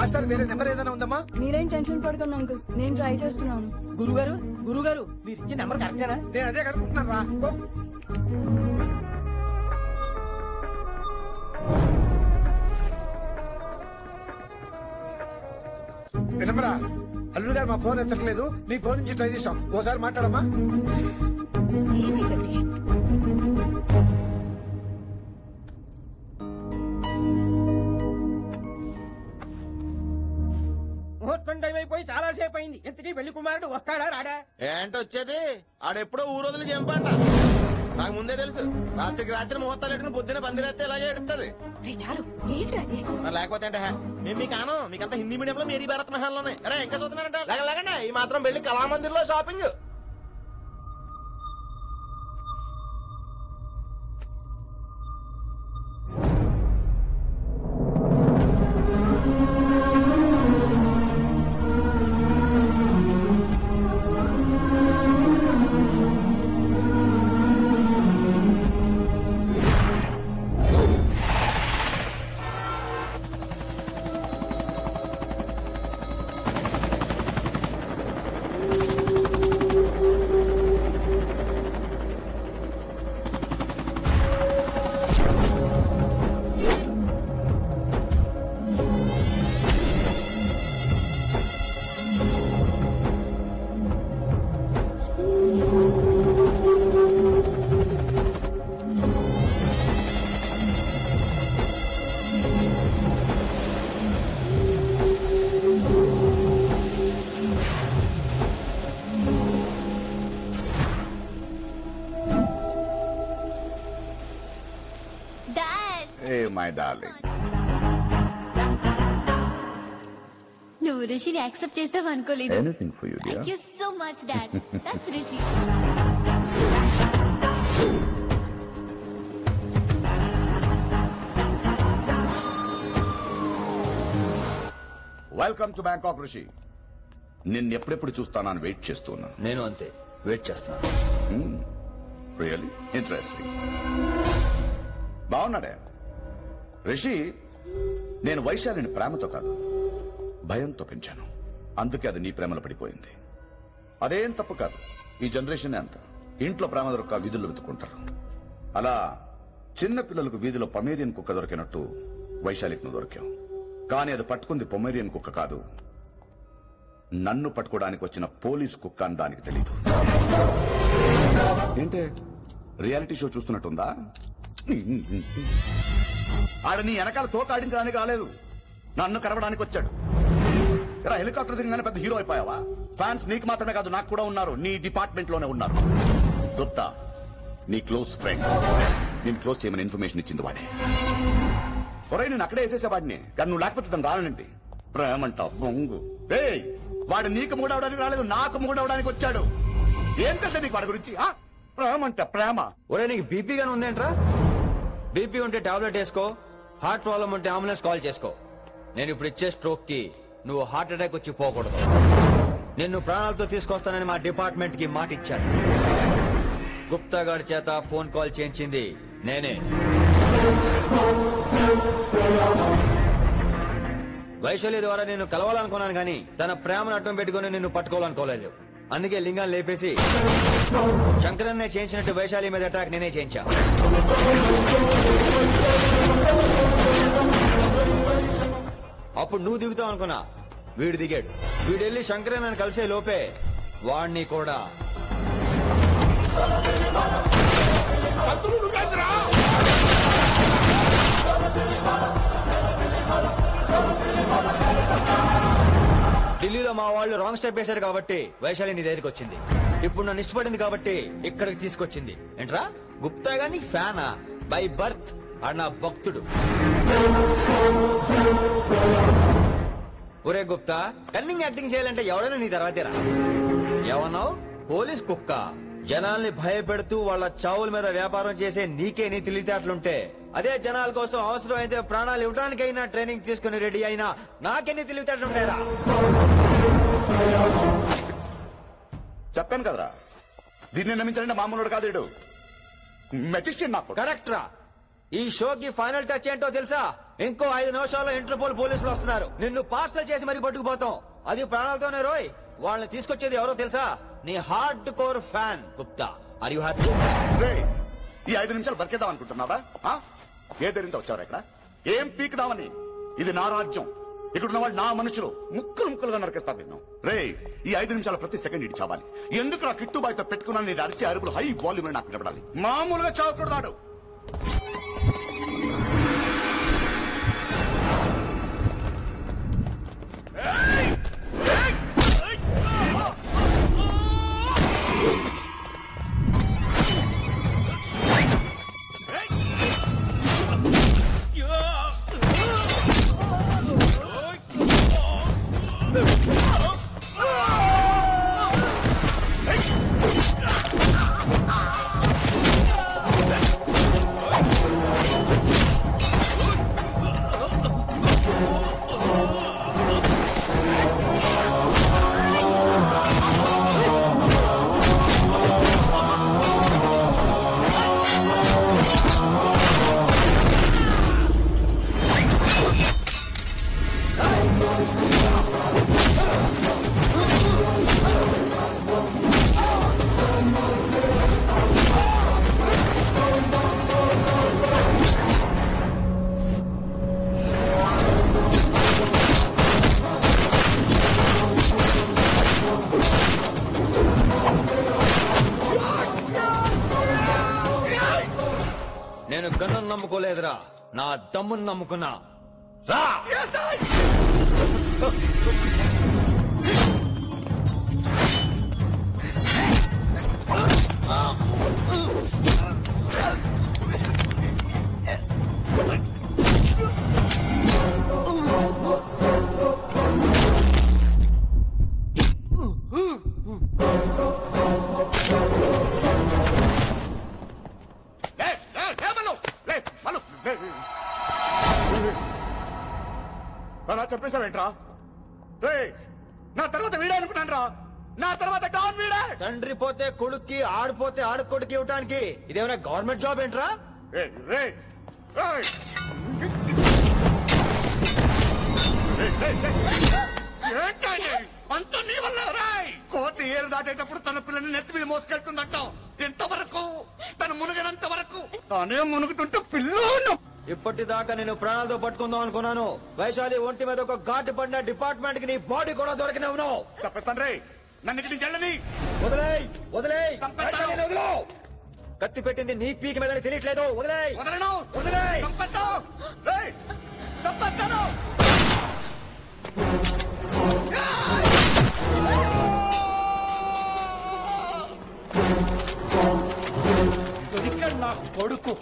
Master వేరే number ఏదైనా ఉందమ్మా? మీరేం టెన్షన్ పడకండి అంకుల్, నేను ట్రై చేస్తున్నాను. గురుగారు మీరు ఇచ్చే నెంబర్ కరెక్టేనా? నేను అదే కనుక్కుంటున్నాను రా. వినమరా, అల్లుడు గారు మా ఫోన్ ఎత్తట్లేదు, నీ ఫోన్ నుంచి ట్రై చేసాం, ఓసారి మాట్లాడమ్మా. ముహూర్తం టైం అయిపోయి చాలా సేపు అయింది. ఇంతకీ పెళ్లి కుమారుడు వస్తాడా రాడా? ఏంటొచ్చేది? ఆడెప్పుడో ఊరోజులు చంపంట. నాకు ముందే తెలుసు. రాత్రికి రాత్రి ముహూర్తాలు ఎట్టుకుని పొద్దున పందిరేస్తే ఇలాగే ఎడుతుంది. లేకపోతే అంటే మేము మీకు ఆనం మీకంతా హిందీ మీడియం లో మేరీ భారత్ మహల్ లోనే. అరే ఇంకా చూస్తున్నారంట. లేకండి ఈ మాత్రం పెళ్లి కళామందిర్ లో షాపింగ్. My darling. నువ్వు రిషిని యాక్సెప్ట్ చేస్తావు అనుకోలేదు. Anything for you, dear. Thank you so much, Dad. That's Rishi. Welcome to Bangkok, Rishi. నిన్ను ఎప్పుడెప్పుడు చూస్తానని వెయిట్ చేస్తున్నాను. నేను అంతే వెయిట్ చేస్తున్నాను. Really interesting. బాగున్నాడే రిషి. నేను వైశాలిని ప్రేమతో కాదు భయంతో పెంచాను. అందుకే అది నీ ప్రేమలో పడిపోయింది. అదేం తప్పు కాదు. ఈ జనరేషన్ అంత ఇంట్లో ప్రేమ దొరక్క వీధుల్లో వెతుకుంటారు. అలా చిన్న పిల్లలకు వీధిలో పమేరియన్ కుక్క దొరికినట్టు వైశాలికి నువ్వు దొరికావు. కానీ అది పట్టుకుంది పొమేరియన్ కుక్క కాదు, నన్ను పట్టుకోవడానికి వచ్చిన పోలీస్ కుక్క అని దానికి తెలీదు. ఏంటే రియాలిటీ షో చూస్తున్నట్టుందా? ఆడ నీ వెనకాల తోక ఆడించడానికి రాలేదు, నన్ను కరవడానికి వచ్చాడు. ఇలా హెలికాప్టర్ దిగగానే పెద్ద హీరో అయిపోయావా? ఫ్యాన్స్ నీకు మాత్రమే కాదు నాకు కూడా ఉన్నారు. నీ డిపార్ట్మెంట్ లోనే ఉన్నారు. గుప్తా నీ క్లోజ్ ఫ్రెండ్. నేను క్లోజ్ చేయమని ఇన్ఫర్మేషన్ ఇచ్చింది వాడే. ఒరే నేను అక్కడే వేసేసేవాడిని, కానీ నువ్వు లేకపోతే తను రానండి. ప్రేమంటావు బొంగు. వాడు నీకు మూడవడానికి రాలేదు, నాకు మూడవడానికి వచ్చాడు. ఏం తెలుసా నీకు వాడి గురించి? ప్రేమంట ప్రేమ. ఒరే నీకు బీపీ గానీ ఉందేంట్రా? బీపీ ఉంటే టాబ్లెట్ వేసుకో, హార్ట్ ప్రాబ్లం ఉంటే అంబులెన్స్ కాల్ చేసుకో. నేను ఇప్పుడు ఇచ్చే స్ట్రోక్ కి నువ్వు హార్ట్ అటాక్ వచ్చి పోకూడదు. నిన్ను ప్రాణాలతో తీసుకొస్తానని మా డిపార్ట్మెంట్ కి మాట ఇచ్చాడు. గుప్తా గారి చేత ఫోన్ కాల్ చేయించింది నేనే. వైశాలి ద్వారా నేను కలవాలనుకున్నాను కానీ తన ప్రేమను అడ్డం పెట్టుకుని నిన్ను పట్టుకోవాలనుకోలేదు. అందుకే లింగాన్ని లేపేసి శంకరన్నే చేయించినట్టు వైశాలి మీద అటాక్ నేనే చేయించా. అప్పుడు నువ్వు దిగుతావు అనుకున్నా, వీడు దిగాడు. వీడెళ్ళి శంకరన్నని కలిసే లోపే వాణ్ణి కూడా ఢిల్లీలో మా వాళ్ళు రాంగ్ స్టెప్ వేశారు కాబట్టి వైశాలి నీ దగ్గరికి వచ్చింది. ఇప్పుడు నన్ను ఇష్టపడింది కాబట్టి ఇక్కడికి తీసుకొచ్చింది. ఏంట్రా గుప్తా గాని ఫ్యానా? బై బర్త్ ఆడు నా భక్తుడు. ఒరే గుప్తా, కన్నింగ్ యాక్టింగ్ చేయాలంటే ఎవడైనా నీ తర్వాతేరా. ఏమన్నావు? పోలీస్ కుక్క. జనాల్ని భయపెడుతూ వాళ్ళ చావుల మీద వ్యాపారం చేసే నీకే నీ తెలివితేటలుంటే అదే జనాల కోసం అవసరం అయితే ప్రాణాలు ఇవ్వడానికైనా ట్రైనింగ్ తీసుకుని రెడీ అయినా నాకెన్ని తెలివితేటలుంటాయరా? చెప్పాను కదరా, దీన్ని నమ్మించాలంటే మామూలుడు కాదు. మెజిస్ట్రేట్ నాకు కరెక్ట్ రా. ఈ షోకి ఫైనల్ టచ్ ఏంటో తెలుసా? ఇంకో 5 నిమిషాల్లో ఇంటర్పోల్ పోలీసులు వస్తున్నారు. నిన్ను పార్సల్ చేసి మరీ పట్టుకుపోతాం. అది ప్రాణాలతోనే రోయ్. వాళ్ళని తీసుకొచ్చేది ఎవరో తెలుసా? నీ hard core fan Gupta. Are you happy? రేయ్, ఈ 5 నిమిషాలు బతికేద్దాం అనుకుంటున్నావా? ఏ ధైర్యంతో వచ్చారు ఇక్కడ? ఏం పీకుదామని? ఇది నా రాజ్యం. ఇక్కడున్న వాళ్ళు నా మనుషులు. ముక్కలు ముక్కలుగా నరికేస్తారు నిన్ను. రేయ్, ఈ 5 నిమిషాల ప్రతి సెకండ్ ఇటు చావాలి. ఎందుకు నా కిట్టుబాయితో పెట్టుకున్నా నేను అరిచే అరుపులు హై వాల్యూమ్ నాకు వినపడాలి. మామూలుగా చావకూడదాడు. నేను గన్ను నమ్ముకోలేదురా, నా దమ్మును నమ్ముకున్నా. రా! అలా చెప్పేశావేంట్రా? రేయ్, నా తర్వాత వీడే అనుకున్నాను రా. నా తర్వాత డాన్ వీడే. తండ్రి పోతే కొడుక్కి, ఆడిపోతే ఆడుకొడుకు ఇవ్వటానికి ఇదేమైనా గవర్నమెంట్ జాబ్ ఏంట్రా? అంత నీ వల్ల. రాయ్, కోతి ఏరు దాటేటప్పుడు తన పిల్లని నెత్తి మీద మోసుకెళ్తుందంటాం. ఎంతవరకు? తను మునిగినంత వరకు. తానే మునుగుతుంటే పిల్లను. ఇప్పటిదాకా నేను ప్రాణాలతో పట్టుకుందాం అనుకున్నాను. వైశాలి ఒంటి మీద ఒక ఘాటు పడిన డిపార్ట్మెంట్ కి నీ బాడీ కూడా దొరికినవును. చెప్పేస్తాను రే, నన్ను ఇక్కడి నుంచి వెళ్ళని. వదిలేయ్, వదిలేయ్, వదిలో. కత్తి పెట్టింది నీ పీకి మీద తెలియట్లేదు. వదిలేయ్, వదలను. వదిలేయ్. చంపేస్తాను. నా కొడుకు.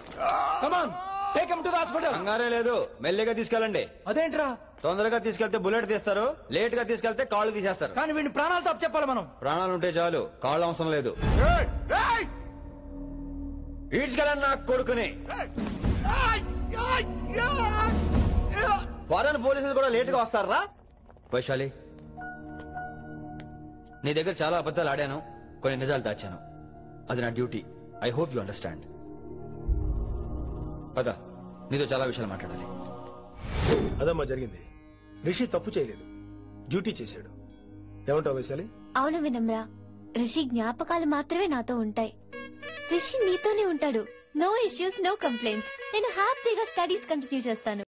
Come on, take him to the hospital. కంగారే లేదు, మెల్లిగా తీసుకెళ్ళండి. అదేంట్రా? తొందరగా తీసుకెళ్తే బుల్లెట్ తీస్తారు, లేట్ గా తీసుకెళ్తే కాళ్ళు తీసేస్తారు. కానీ వీడిని ప్రాణాలతో చెప్పాలి మనం. ప్రాణాలుంటే చాలు, కాళ్ళు అవసరం లేదు. ఈడ్చుకెళ్ళండి నా కొడుకుని. ఫారెన్ పోలీసులు కూడా లేట్ గా వస్తారా? వైశాలి, నీ దగ్గర చాలా అబద్ధాలు ఆడాను, కొన్ని నిజాలు దాచాను. అది నా duty. I hope you understand. పద, నీతో చాలా విషయాలు మాట్లాడాలి. అదమ్మా జరిగింది. రిషి తప్పు చేయలేదు, డ్యూటీ చేశాడు. ఏమంటావు వైశాలి? అవును వినమ్రా, రిషి జ్ఞాపకాలు మాత్రమే నాతో ఉంటాయి. రిషి నీతోనే ఉంటాడు. No issues, no complaints. నేను హ్యాపీగా స్టడీస్ కంటిన్యూ చేస్తాను.